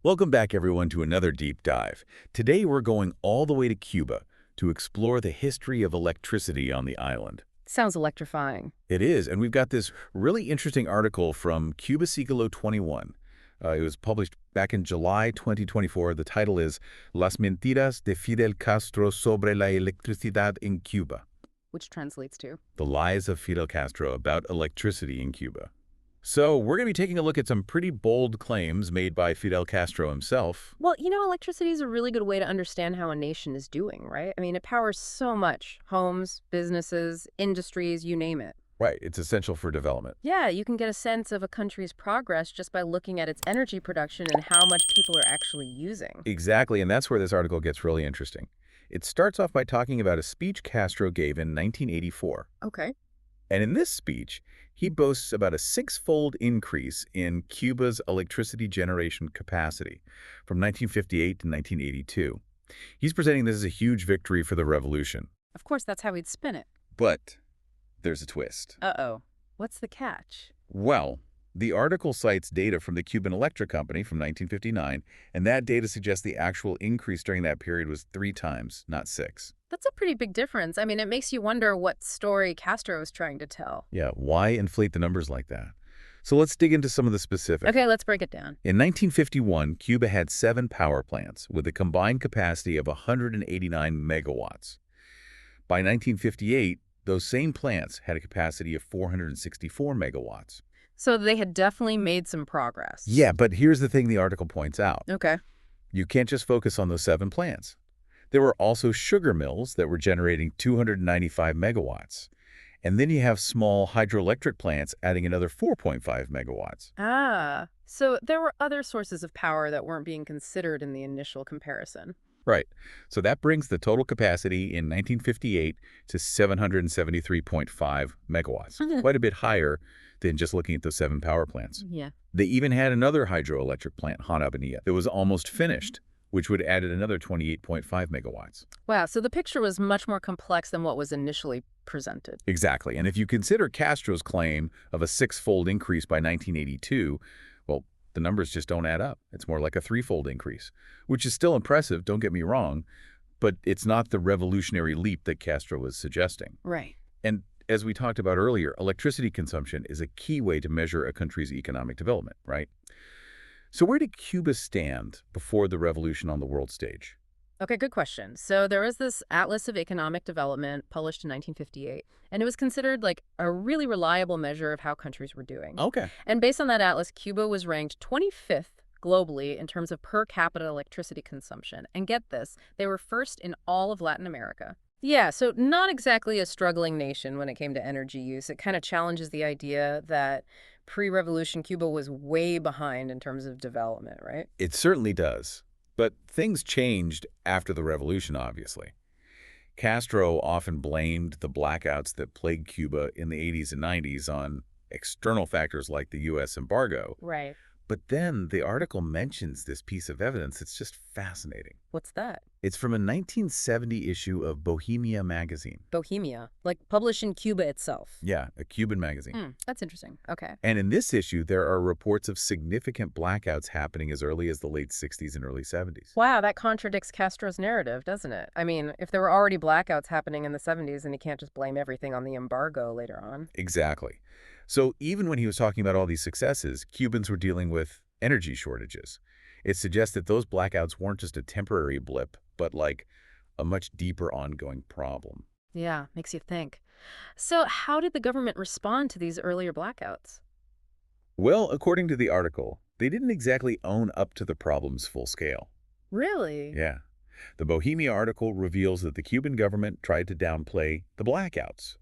Welcome back, everyone, to another deep dive. Today, we're going all the way to Cuba to explore the history of electricity on the island. Sounds electrifying. It is, and we've got this really interesting article from Cuba Siglo 21. It was published back in July 2024. The title is Las Mentiras de Fidel Castro sobre la electricidad en Cuba. Which translates to? The Lies of Fidel Castro about electricity in Cuba. So we're going to be taking a look at some pretty bold claims made by Fidel Castro himself. Well, electricity is a really good way to understand how a nation is doing, right? I mean, it powers so much. Homes, businesses, industries, you name it. Right, it's essential for development. Yeah, you can get a sense of a country's progress just by looking at its energy production and how much people are actually using. Exactly, and that's where this article gets really interesting. It starts off by talking about a speech Castro gave in 1984. Okay. And in this speech, he boasts about a six-fold increase in Cuba's electricity generation capacity from 1958 to 1982. He's presenting this as a huge victory for the revolution. Of course, that's how he'd spin it. But there's a twist. Uh-oh. What's the catch? Well, the article cites data from the Cuban Electric Company from 1959, and that data suggests the actual increase during that period was 3 times, not 6. That's a pretty big difference. I mean, it makes you wonder what story Castro was trying to tell. Yeah, why inflate the numbers like that? So let's dig into some of the specifics. Okay, let's break it down. In 1951, Cuba had 7 power plants with a combined capacity of 189 megawatts. By 1958, those same plants had a capacity of 464 megawatts. So they had definitely made some progress. Yeah, but here's the thing the article points out. Okay. You can't just focus on those 7 plants. There were also sugar mills that were generating 295 megawatts. And then you have small hydroelectric plants adding another 4.5 megawatts. Ah, so there were other sources of power that weren't being considered in the initial comparison. Right. So that brings the total capacity in 1958 to 773.5 megawatts, quite a bit higher than just looking at those 7 power plants. Yeah. They even had another hydroelectric plant, Hanabania, that was almost finished, which would add another 28.5 megawatts. Wow, so the picture was much more complex than what was initially presented. Exactly. And if you consider Castro's claim of a 6-fold increase by 1982, well, the numbers just don't add up. It's more like a 3-fold increase, which is still impressive, don't get me wrong, but it's not the revolutionary leap that Castro was suggesting. Right. And as we talked about earlier, electricity consumption is a key way to measure a country's economic development, right? So where did Cuba stand before the revolution on the world stage? Okay, good question. So there was this Atlas of Economic Development published in 1958, and it was considered like a really reliable measure of how countries were doing. Okay. And based on that atlas, Cuba was ranked 25th globally in terms of per capita electricity consumption. And get this, they were first in all of Latin America. Yeah, so not exactly a struggling nation when it came to energy use. It kind of challenges the idea that pre-revolution Cuba was way behind in terms of development, right? It certainly does. But things changed after the revolution, obviously. Castro often blamed the blackouts that plagued Cuba in the 80s and 90s on external factors like the U.S. embargo. Right. But then the article mentions this piece of evidence. It's just fascinating. What's that? It's from a 1970 issue of Bohemia magazine. Bohemia, like published in Cuba itself. Yeah, a Cuban magazine. That's interesting. Okay. And in this issue, there are reports of significant blackouts happening as early as the late 60s and early 70s. Wow, that contradicts Castro's narrative, doesn't it? I mean, if there were already blackouts happening in the 70s, then he can't just blame everything on the embargo later on. Exactly. So even when he was talking about all these successes, Cubans were dealing with energy shortages. It suggests that those blackouts weren't just a temporary blip, but like a much deeper ongoing problem. Yeah, makes you think. So how did the government respond to these earlier blackouts? Well, according to the article, they didn't exactly own up to the problem's full scale. Really? Yeah. The Bohemia article reveals that the Cuban government tried to downplay the blackouts.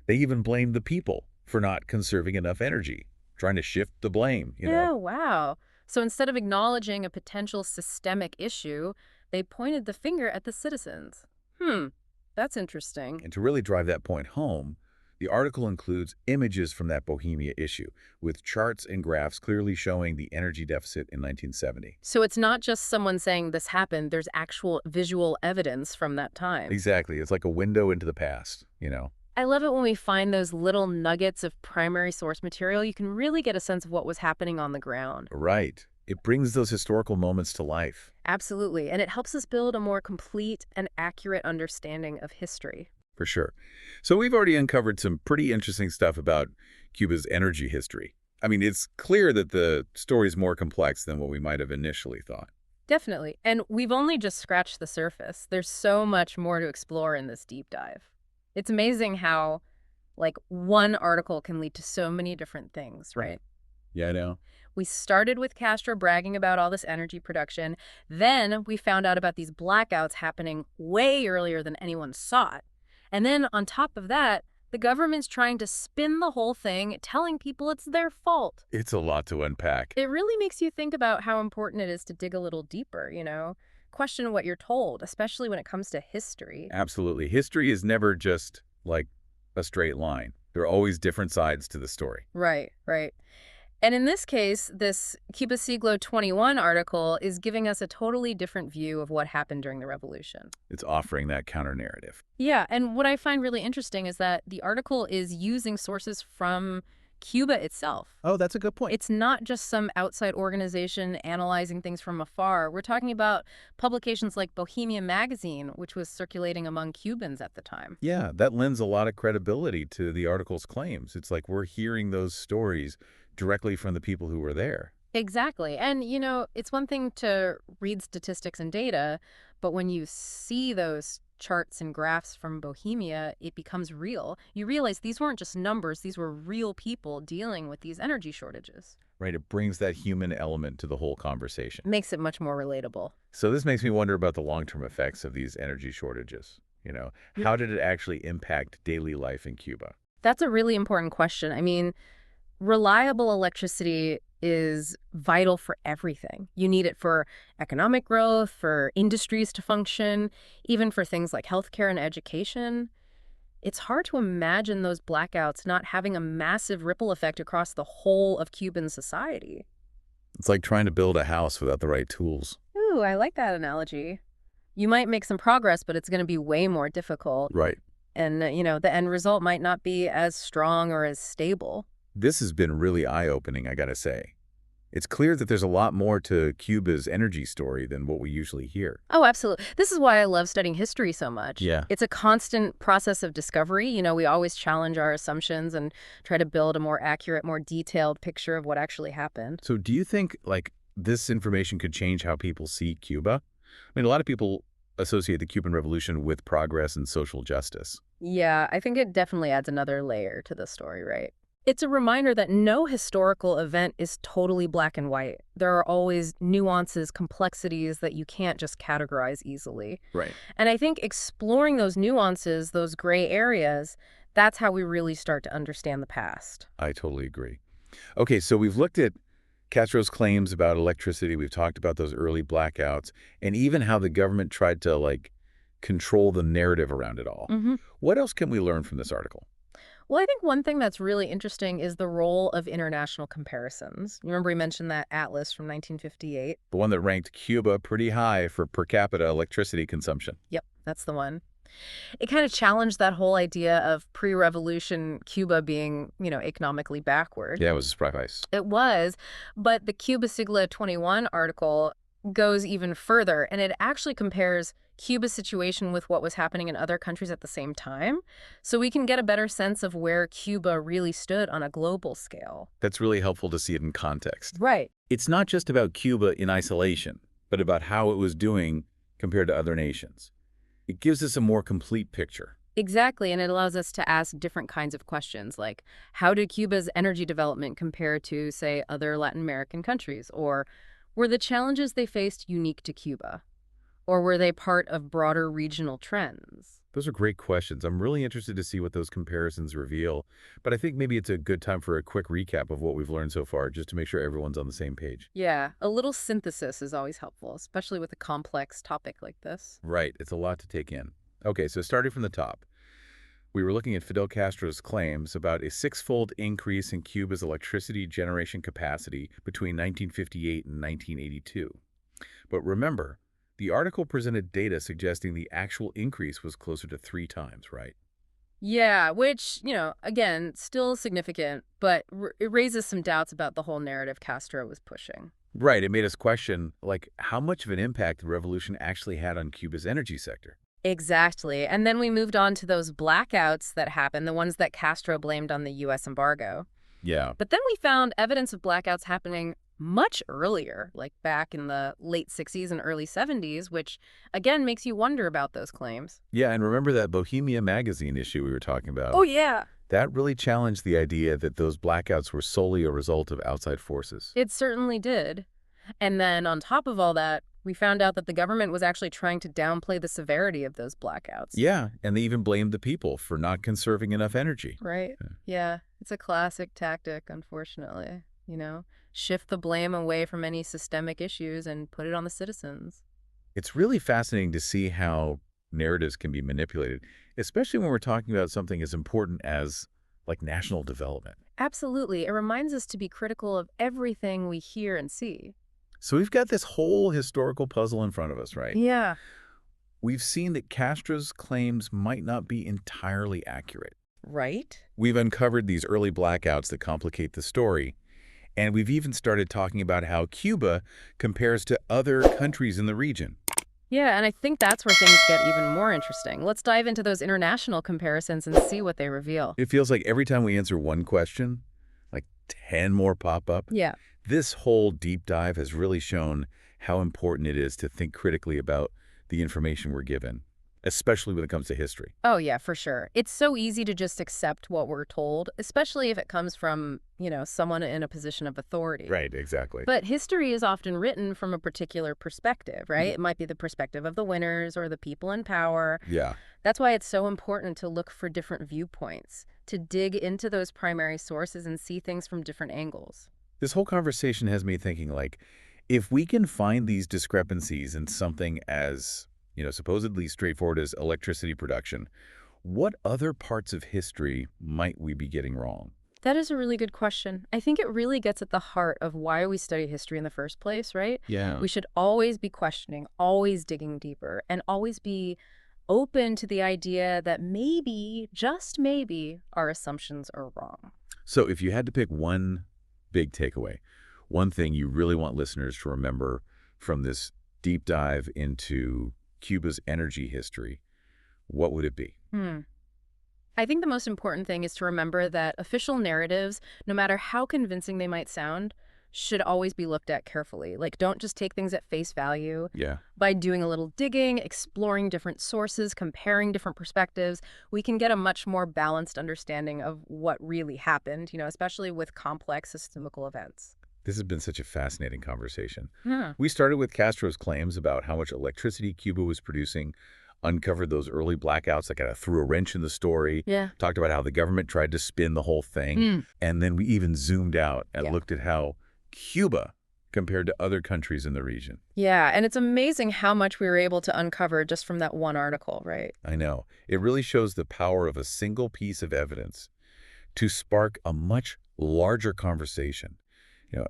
They even blamed the people for not conserving enough energy, trying to shift the blame, Yeah, wow. So instead of acknowledging a potential systemic issue, they pointed the finger at the citizens. That's interesting. And to really drive that point home, the article includes images from that Bohemia issue, with charts and graphs clearly showing the energy deficit in 1970. So it's not just someone saying this happened, there's actual visual evidence from that time. Exactly. It's like a window into the past, I love it when we find those little nuggets of primary source material. You can really get a sense of what was happening on the ground. Right. It brings those historical moments to life. Absolutely. And it helps us build a more complete and accurate understanding of history. For sure. So we've already uncovered some pretty interesting stuff about Cuba's energy history. I mean, it's clear that the story's more complex than what we might have initially thought. Definitely. And we've only just scratched the surface. There's so much more to explore in this deep dive. It's amazing how, like, one article can lead to so many different things, right? Yeah, I know. We started with Castro bragging about all this energy production. Then we found out about these blackouts happening way earlier than anyone saw it. And then on top of that, the government's trying to spin the whole thing, telling people it's their fault. It's a lot to unpack. It really makes you think about how important it is to dig a little deeper, question what you're told, especially when it comes to history. Absolutely. History is never just like a straight line. There are always different sides to the story. Right, right. And in this case, this Cuba Siglo 21 article is giving us a totally different view of what happened during the revolution. It's offering that counter narrative. Yeah, and what I find really interesting is that the article is using sources from Cuba itself. Oh, that's a good point. It's not just some outside organization analyzing things from afar. We're talking about publications like Bohemia Magazine, which was circulating among Cubans at the time. Yeah, that lends a lot of credibility to the article's claims. It's like we're hearing those stories directly from the people who were there. Exactly. And, it's one thing to read statistics and data, but when you see those charts and graphs from Bohemia, it becomes real. You realize these weren't just numbers, these were real people dealing with these energy shortages. Right, it brings that human element to the whole conversation. Makes it much more relatable. So this makes me wonder about the long-term effects of these energy shortages. How did it actually impact daily life in Cuba? That's a really important question. I mean, reliable electricity is vital for everything. You need it for economic growth, for industries to function, even for things like healthcare and education. It's hard to imagine those blackouts not having a massive ripple effect across the whole of Cuban society. It's like trying to build a house without the right tools. Ooh, I like that analogy. You might make some progress, but it's going to be way more difficult. Right. And, the end result might not be as strong or as stable. This has been really eye-opening, I gotta say. It's clear that there's a lot more to Cuba's energy story than what we usually hear. Oh, absolutely. This is why I love studying history so much. Yeah. It's a constant process of discovery. We always challenge our assumptions and try to build a more accurate, more detailed picture of what actually happened. So do you think, this information could change how people see Cuba? I mean, a lot of people associate the Cuban Revolution with progress and social justice. Yeah, I think it definitely adds another layer to the story, right? It's a reminder that no historical event is totally black and white. There are always nuances, complexities that you can't just categorize easily. Right. And I think exploring those nuances, those gray areas, that's how we really start to understand the past. I totally agree. Okay, so we've looked at Castro's claims about electricity. We've talked about those early blackouts and even how the government tried to, control the narrative around it all. What else can we learn from this article? Well, I think one thing that's really interesting is the role of international comparisons. You remember we mentioned that atlas from 1958? The one that ranked Cuba pretty high for per capita electricity consumption. Yep, that's the one. It kind of challenged that whole idea of pre-revolution Cuba being, economically backward. Yeah, it was a surprise. It was, but the Cuba Sigla 21 article goes even further, and it actually compares Cuba's situation with what was happening in other countries at the same time, so we can get a better sense of where Cuba really stood on a global scale. That's really helpful to see it in context. Right. It's not just about Cuba in isolation, but about how it was doing compared to other nations. It gives us a more complete picture. Exactly, and it allows us to ask different kinds of questions, like how did Cuba's energy development compare to, say, other Latin American countries? Or were the challenges they faced unique to Cuba? Or were they part of broader regional trends? Those are great questions. I'm really interested to see what those comparisons reveal. But I think maybe it's a good time for a quick recap of what we've learned so far, just to make sure everyone's on the same page. Yeah, a little synthesis is always helpful, especially with a complex topic like this. Right. It's a lot to take in. Okay, so starting from the top. We were looking at Fidel Castro's claims about a six-fold increase in Cuba's electricity generation capacity between 1958 and 1982. But remember, the article presented data suggesting the actual increase was closer to 3 times, right? Yeah, which, again, still significant, but it raises some doubts about the whole narrative Castro was pushing. Right, it made us question, like, how much of an impact the revolution actually had on Cuba's energy sector. Exactly. And then we moved on to those blackouts that happened, the ones that Castro blamed on the U.S. embargo. Yeah. But then we found evidence of blackouts happening much earlier, like back in the late 60s and early 70s, which again makes you wonder about those claims. Yeah, and remember that Bohemia magazine issue we were talking Oh, about? yeah. That really challenged the idea that those blackouts were solely a result of outside forces. It certainly did. And then on top of all that, we found out that the government was actually trying to downplay the severity of those blackouts. Yeah, and they even blamed the people for not conserving enough energy. Right. Yeah. It's a classic tactic, unfortunately. Shift the blame away from any systemic issues and put it on the citizens. It's really fascinating to see how narratives can be manipulated, especially when we're talking about something as important as, like, national development. Absolutely. It reminds us to be critical of everything we hear and see. So we've got this whole historical puzzle in front of us, right? Yeah. We've seen that Castro's claims might not be entirely accurate. Right? We've uncovered these early blackouts that complicate the story, and we've even started talking about how Cuba compares to other countries in the region. Yeah, and I think that's where things get even more interesting. Let's dive into those international comparisons and see what they reveal. It feels like every time we answer one question, like 10 more pop up. Yeah. This whole deep dive has really shown how important it is to think critically about the information we're given, especially when it comes to history. Oh, yeah, for sure. It's so easy to just accept what we're told, especially if it comes from, someone in a position of authority. Right, exactly. But history is often written from a particular perspective, right? It might be the perspective of the winners or the people in power. Yeah. That's why it's so important to look for different viewpoints, to dig into those primary sources and see things from different angles. This whole conversation has me thinking, like, if we can find these discrepancies in something as, supposedly straightforward as electricity production, what other parts of history might we be getting wrong? That is a really good question. I think it really gets at the heart of why we study history in the first place, right? Yeah. We should always be questioning, always digging deeper, and always be open to the idea that maybe, just maybe, our assumptions are wrong. So if you had to pick one big takeaway, one thing you really want listeners to remember from this deep dive into Cuba's energy history, what would it be? I think the most important thing is to remember that official narratives, no matter how convincing they might sound, should always be looked at carefully. Like, don't just take things at face value. Yeah. By doing a little digging, exploring different sources, comparing different perspectives, we can get a much more balanced understanding of what really happened, especially with complex systemical events. This has been such a fascinating conversation. Yeah. We started with Castro's claims about how much electricity Cuba was producing, uncovered those early blackouts that kind of threw a wrench in the story, Yeah. talked about how the government tried to spin the whole thing, and then we even zoomed out and Yeah. looked at how Cuba compared to other countries in the region. Yeah, and it's amazing how much we were able to uncover just from that one article, right? I know. It really shows the power of a single piece of evidence to spark a much larger conversation,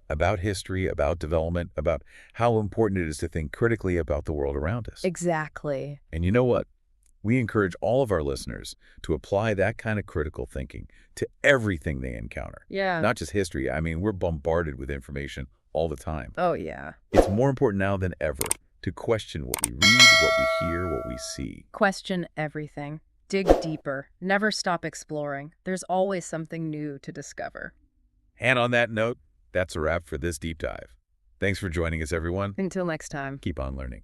about history, about development, about how important it is to think critically about the world around us. Exactly. And you know what? We encourage all of our listeners to apply that kind of critical thinking to everything they encounter. Yeah. Not just history. I mean, we're bombarded with information all the time. Oh, yeah. It's more important now than ever to question what we read, what we hear, what we see. Question everything. Dig deeper. Never stop exploring. There's always something new to discover. And on that note, that's a wrap for this deep dive. Thanks for joining us, everyone. Until next time. Keep on learning.